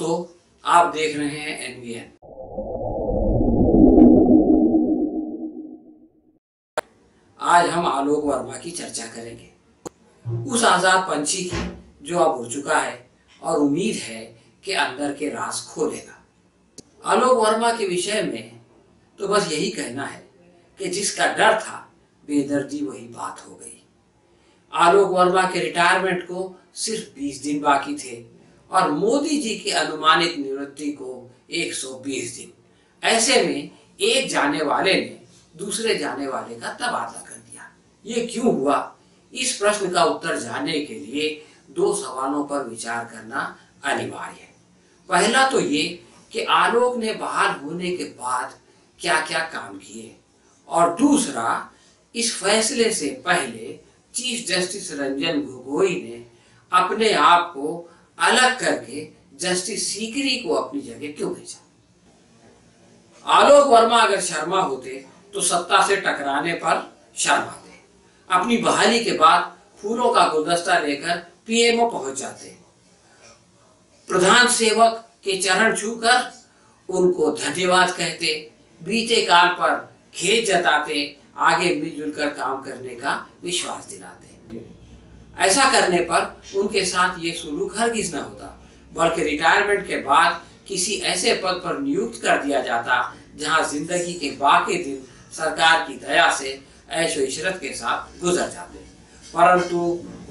दोस्तों, आप देख रहे हैं NVN। आज हम आलोक वर्मा की चर्चा करेंगे, उस आजाद पंछी की जो अब उड़ चुका है और उम्मीद है कि अंदर के राज खोलेगा। आलोक वर्मा के विषय में तो बस यही कहना है कि जिसका डर था बेदर्दी वही बात हो गई। आलोक वर्मा के रिटायरमेंट को सिर्फ 20 दिन बाकी थे और मोदी जी की अनुमानित निवृत्ति को 120 दिन। ऐसे में एक जाने वाले ने दूसरे जाने वाले का तबादला कर दिया। ये क्यों हुआ? इस प्रश्न का उत्तर जानने के लिए दो सवालों पर विचार करना अनिवार्य है। पहला तो ये कि आलोक ने बहाल होने के बाद क्या क्या काम किए, और दूसरा इस फैसले से पहले चीफ जस्टिस रंजन गोगोई ने अपने आप को अलग करके जस्टिस सीकरी को अपनी जगह क्यों भेजा। आलोक वर्मा अगर शर्मा होते तो सत्ता से टकराने पर शर्माते, अपनी बहाली के बाद फूलों का गुलदस्ता लेकर पीएमओ पहुंच जाते, प्रधान सेवक के चरण छूकर उनको धन्यवाद कहते, बीते काल पर खेद जताते, आगे मिलजुल कर काम करने का विश्वास दिलाते। ऐसा करने पर उनके साथ ये सुलूक हरगिज न होता, बल्कि रिटायरमेंट के बाद किसी ऐसे पद पर नियुक्त कर दिया जाता जहां जिंदगी के बाकी दिन सरकार की दया से ऐशो इशरत के साथ गुजर जाते। परंतु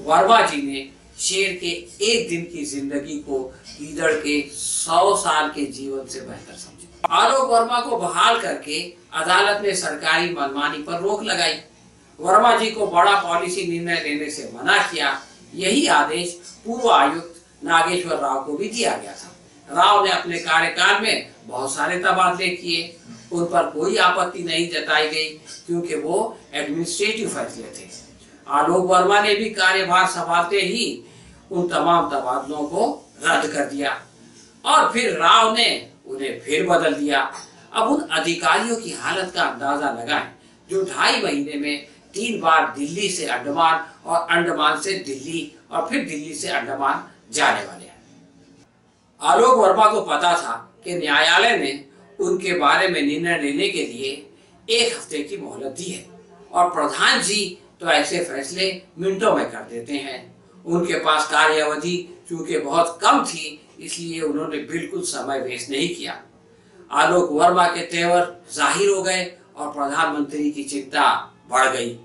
वर्मा जी ने शेर के एक दिन की जिंदगी को गीदड़ के 100 साल के जीवन से बेहतर समझा। आलोक वर्मा को बहाल करके अदालत ने सरकारी मनमानी पर रोक लगाई। वर्मा जी को बड़ा पॉलिसी निर्णय लेने से मना किया। यही आदेश पूर्व आयुक्त नागेश्वर राव को भी दिया गया था। राव ने अपने कार्यकाल में बहुत सारे तबादले किए, उन पर कोई आपत्ति नहीं जताई गई क्योंकि वो एडमिनिस्ट्रेटिव फैसले थे। आलोक वर्मा ने भी कार्यभार संभालते ही उन तमाम तबादलों को रद्द कर दिया और फिर राव ने उन्हें फिर बदल दिया। अब उन अधिकारियों की हालत का अंदाजा लगाएं जो 2.5 महीने में 3 बार दिल्ली से अंडमान और अंडमान से दिल्ली और फिर दिल्ली से अंडमान जाने वाले हैं। आलोक वर्मा को पता था कि न्यायालय ने उनके बारे में निर्णय लेने के लिए 1 हफ्ते की मोहलत दी है और प्रधान जी तो ऐसे फैसले मिनटों में कर देते हैं। उनके पास कार्य अवधि चूंकि बहुत कम थी, इसलिए उन्होंने बिल्कुल समय वेस्ट नहीं किया। आलोक वर्मा के तेवर जाहिर हो गए और प्रधानमंत्री की चिंता बढ़ गई।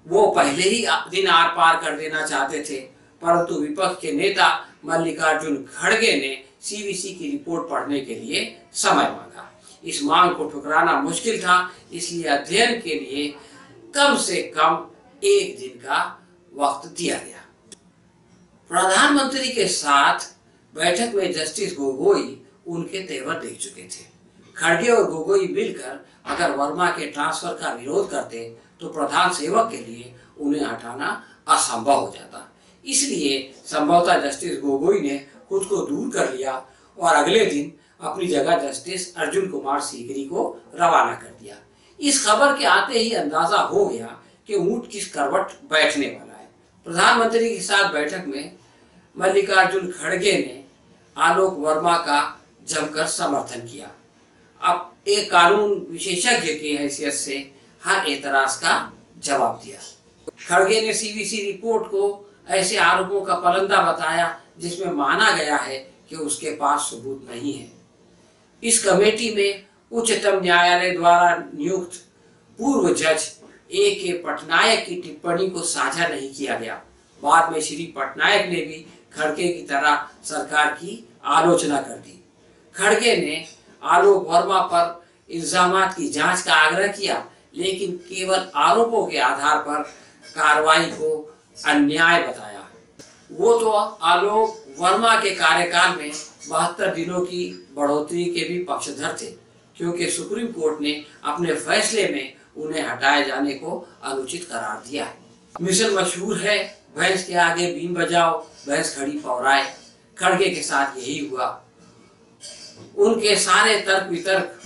वो पहले ही दिन आर पार कर देना चाहते थे, परंतु विपक्ष के नेता मल्लिकार्जुन खड़गे ने सीवीसी की रिपोर्ट पढ़ने के लिए समय मांगा। इस मांग को ठुकराना मुश्किल था, इसलिए अध्ययन के लिए कम से कम 1 दिन का वक्त दिया गया। प्रधानमंत्री के साथ बैठक में जस्टिस गोगोई उनके तेवर देख चुके थे। खड़गे और गोगोई मिलकर अगर वर्मा के ट्रांसफर का विरोध करते तो प्रधान सेवक के लिए उन्हें हटाना असंभव हो जाता। इसलिए संभवतः जस्टिस गोगोई ने खुद को दूर कर लिया और अगले दिन अपनी जगह जस्टिस अर्जुन कुमार सीकरी को रवाना कर दिया। इस खबर के आते ही अंदाजा हो गया कि ऊंट किस करवट बैठने वाला है। प्रधानमंत्री के साथ बैठक में मल्लिकार्जुन खड़गे ने आलोक वर्मा का जमकर समर्थन किया। अब एक कानून विशेषज्ञ की हैसियत से हर एतराज का जवाब दिया। खड़गे ने सीवीसी रिपोर्ट को ऐसे आरोपों का पलंदा बताया जिसमें माना गया है कि उसके पास सबूत नहीं है। इस कमेटी में उच्चतम न्यायालय द्वारा नियुक्त पूर्व जज A.K. पटनायक की टिप्पणी को साझा नहीं किया गया। बाद में श्री पटनायक ने भी खड़गे की तरह सरकार की आलोचना कर दी। खड़गे ने आलोक वर्मा पर इल्जामात की जांच का आग्रह किया, लेकिन केवल आरोपों के आधार पर कार्रवाई को अन्याय बताया। वो तो आलोक वर्मा के कार्यकाल में 72 दिनों की बढ़ोतरी के भी पक्षधर थे, क्योंकि सुप्रीम कोर्ट ने अपने फैसले में उन्हें हटाए जाने को अनुचित करार दिया है। मिशन मशहूर है, भैंस के आगे बीन बजाओ भैंस खड़ी पौराए। खड़गे के साथ यही हुआ। उनके सारे तर्क वितर्क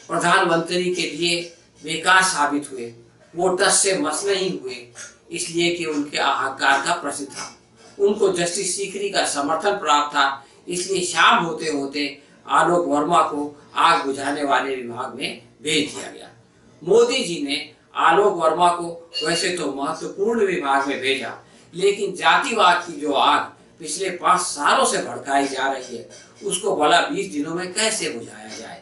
प्रधानमंत्री के लिए बेकार साबित हुए। वो टस से मस नहीं हुए, इसलिए कि उनके अहंकार का प्रसिद्ध था। उनको जस्टिस सीकरी का समर्थन प्राप्त था, इसलिए शाम होते होते आलोक वर्मा को आग बुझाने वाले विभाग में भेज दिया गया। मोदी जी ने आलोक वर्मा को वैसे तो महत्वपूर्ण विभाग में भेजा, लेकिन जातिवाद की जो आग पिछले 5 सालों से भड़काई जा रही है, उसको भला 20 दिनों में कैसे बुझाया जाए,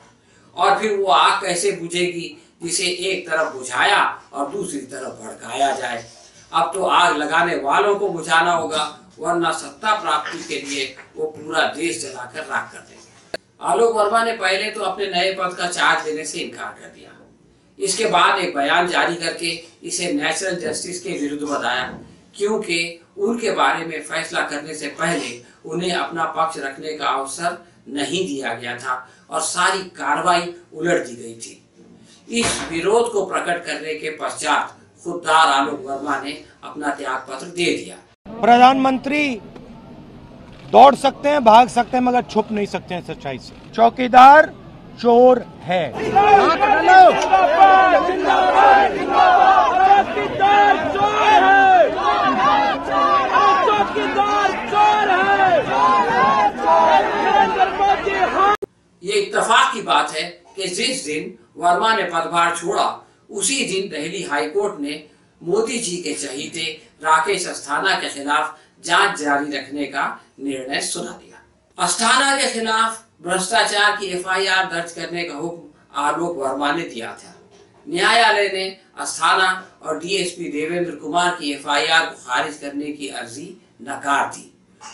और फिर वो आग कैसे बुझेगी जिसे एक तरफ बुझाया और दूसरी तरफ भड़काया जाए। अब तो आग लगाने वालों को बुझाना होगा, वरना सत्ता प्राप्ति के लिए वो पूरा देश जलाकर राख कर देंगे। आलोक वर्मा ने पहले तो अपने नए पद का चार्ज लेने से इनकार कर दिया। इसके बाद एक बयान जारी करके इसे नेचुरल जस्टिस के विरुद्ध बताया, क्योंकि उनके बारे में फैसला करने से पहले उन्हें अपना पक्ष रखने का अवसर नहीं दिया गया था और सारी कार्रवाई उलट दी गई थी। इस विरोध को प्रकट करने के पश्चात खुददार आलोक वर्मा ने अपना त्याग पत्र दे दिया। प्रधानमंत्री दौड़ सकते हैं, भाग सकते हैं, मगर छुप नहीं सकते हैं सच्चाई से। चौकीदार चोर है। ये इत्तेफाक की बात है कि जिस दिन वर्मा ने पदभार छोड़ा, उसी दिन दिल्ली हाईकोर्ट ने मोदी जी के चहीते राकेश अस्थाना के खिलाफ जांच जारी रखने का निर्णय सुना दिया। अस्थाना के खिलाफ भ्रष्टाचार की एफआईआर दर्ज करने का हुक्म आलोक वर्मा ने दिया था। न्यायालय ने अस्थाना और डीएसपी देवेंद्र कुमार की एफआईआर को खारिज करने की अर्जी नकार दी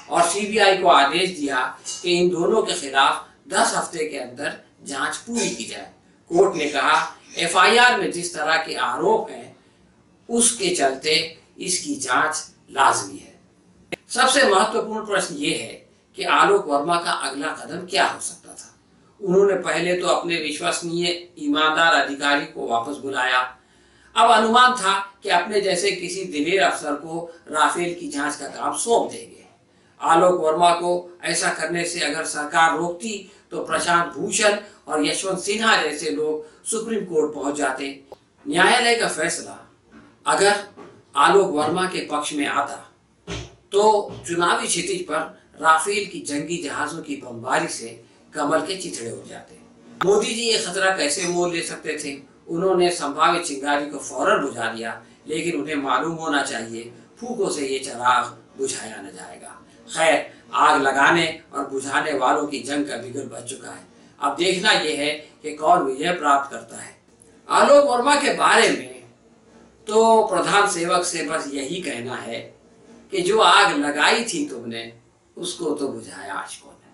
और सीबीआई को आदेश दिया कि इन दोनों के खिलाफ 10 हफ्ते के अंदर जांच पूरी की जाए। कोर्ट ने कहा, एफआईआर में जिस तरह के आरोप हैं उसके चलते इसकी जांच लाजमी है। सबसे महत्वपूर्ण प्रश्न ये है कि आलोक वर्मा का अगला कदम क्या हो सकता था। उन्होंने पहले तो अपने विश्वसनीय ईमानदार अधिकारी को वापस बुलाया। अब अनुमान था कि अपने जैसे किसी दिलेर अफसर को राफेल की जांच का काम सौंप देंगे। आलोक वर्मा को ऐसा करने से अगर सरकार रोकती तो प्रशांत भूषण और यशवंत सिन्हा जैसे लोग सुप्रीम कोर्ट पहुंच जाते। न्यायालय का फैसला अगर आलोक वर्मा के पक्ष में आता तो चुनावी क्षितिज पर राफेल की जंगी जहाजों की बमबारी से कमल के चिथड़े हो जाते। मोदी जी ये खतरा कैसे मोल ले सकते थे। उन्होंने संभावित चिंगारी को फौरन बुझा दिया, लेकिन उन्हें मालूम होना चाहिए फूकों से ये चिराग बुझाया न जाएगा। खैर, आग लगाने और बुझाने वालों की जंग का बिगुल बच चुका है। अब देखना यह है कि कौन विजय प्राप्त करता है। आलोक वर्मा के बारे में तो प्रधान सेवक से बस यही कहना है कि जो आग लगाई थी तुमने उसको तो बुझाया आशिकों ने।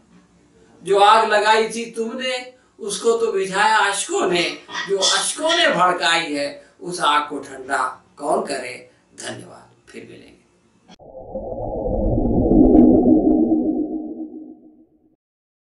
जो आग लगाई थी तुमने उसको तो बुझाया आशिकों ने। जो आशिकों ने भड़काई है उस आग को ठंडा कौन करे। धन्यवाद, फिर मिलेंगे।